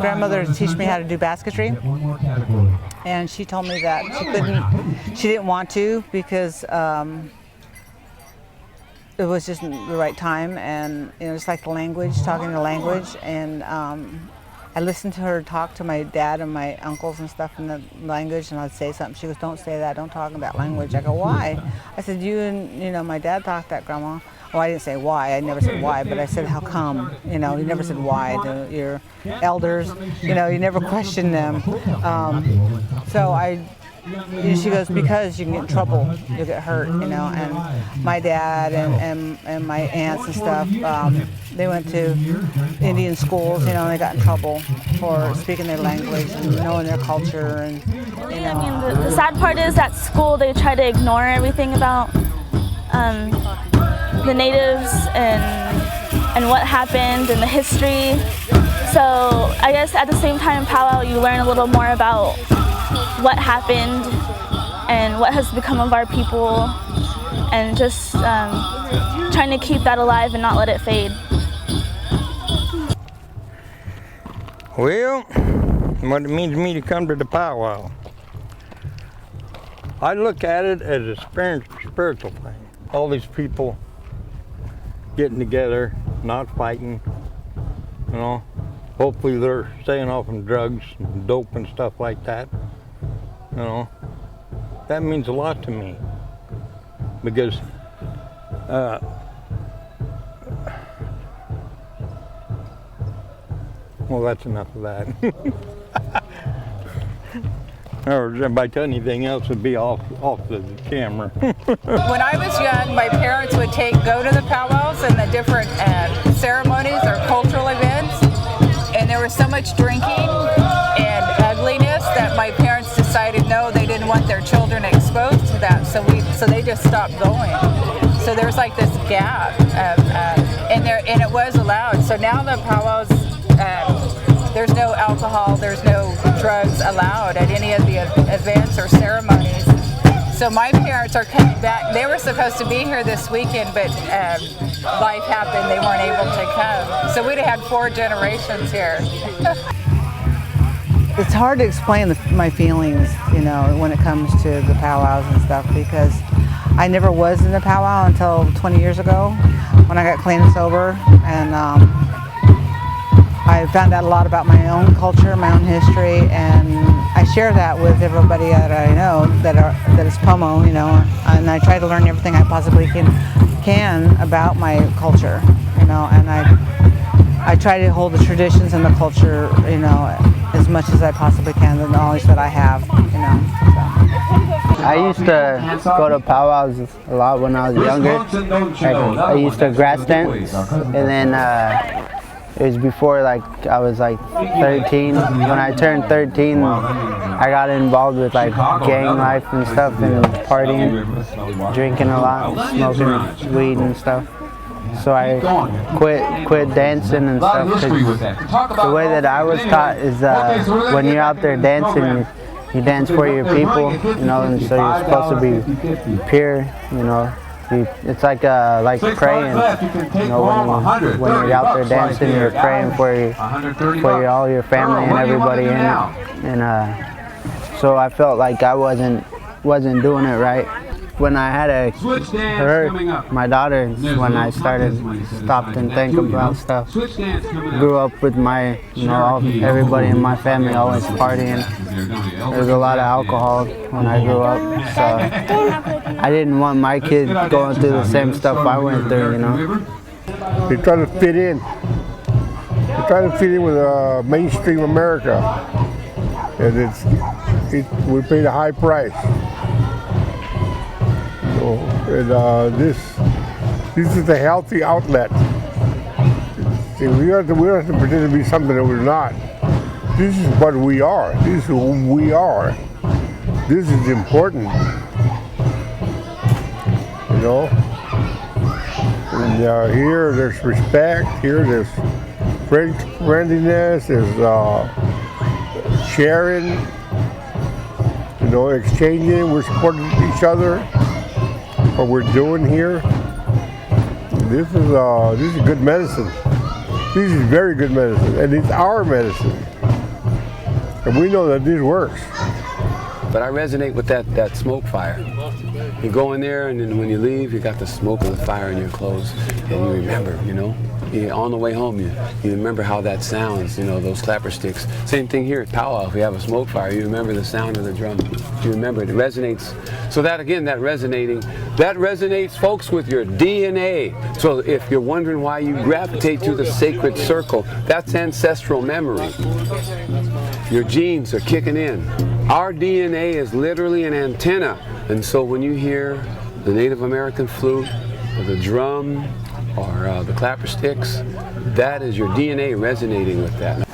grandmother to teach me how to do basketry, and she told me that she didn't want to because it was just the right time, and just like the language, talking the language, and I listened to her talk to my dad and my uncles and stuff in the language, and I'd say something. She goes, "Don't say that. Don't talk in that language." I go, "Why?" I said, "You and my dad talked that, Grandma." Well, I didn't say why. I never said why, but I said, "How come?" You never said why. Your elders, you never questioned them. She goes, "Because you can get in trouble, you'll get hurt, And my dad and my aunts and stuff, they went to Indian schools, and they got in trouble for speaking their language and knowing their culture. And I mean, the sad part is at school they try to ignore everything about the natives and what happened and the history. So I guess at the same time, powwow, you learn a little more about what happened and what has become of our people, and just trying to keep that alive and not let it fade. Well, what it means to me to come to the powwow, I look at it as a spiritual thing. All these people getting together, not fighting, Hopefully they're staying off from drugs and dope and stuff like that. That means a lot to me, because well, that's enough of that. Or if I tell anything else, it'd be off the camera. When I was young, my parents would go to the powwows and the different ceremonies or cultural events, and there was so much drinking and ugliness that my parents decided no, they didn't want their children exposed to that, so they just stopped going. So there's like this gap, and it was allowed. So now the powwows, there's no alcohol, there's no drugs allowed at any of the events or ceremonies. So my parents are coming back. They were supposed to be here this weekend, but life happened, they weren't able to come. So we'd have had 4 generations here. It's hard to explain my feelings, when it comes to the powwows and stuff, because I never was in the powwow until 20 years ago when I got clean and sober, and I found out a lot about my own culture, my own history, and I share that with everybody that I know that is Pomo, and I try to learn everything I possibly can about my culture, and I try to hold the traditions and the culture, as much as I possibly can, the knowledge that I have, So. I used to go to powwows a lot when I was younger. I used to grass dance, and then it was before I was 13. When I turned 13, I got involved with gang life and stuff, and partying, drinking a lot, smoking weed and stuff. So I quit dancing and stuff, because the way that I was taught is when you're out there dancing, you dance for your people, and so you're supposed to be pure, It's like praying, when you're out there dancing, you're praying for all your family and everybody in it, and so I felt like I wasn't doing it right. When I had my daughter, when I stopped and think about stuff. Grew up with everybody in my family always partying. There was a lot of alcohol when I grew up, so I didn't want my kid going through the same stuff I went through, They try to fit in. They try to fit in with mainstream America, and we paid a high price. And this is a healthy outlet. See, we don't have to pretend to be something that we're not. This is what we are. This is who we are. This is important. And here there's respect. Here there's friendliness. There's sharing. Exchanging. We're supporting each other. What we're doing here, this is good medicine. This is very good medicine, and it's our medicine. And we know that this works. But I resonate with that smoke fire. You go in there, and then when you leave, you got the smoke of the fire in your clothes, and you remember, you know. On the way home, you remember how that sounds, you know, those clapper sticks. Same thing here at Pow-wow. If we have a smoke fire, you remember the sound of the drum. You remember it resonates. So that, again, that resonates, folks, with your DNA. So if you're wondering why you gravitate to the sacred circle, that's ancestral memory. Your genes are kicking in. Our DNA is literally an antenna. And so when you hear the Native American flute, or the drum, or the clapper sticks, that is your DNA resonating with that.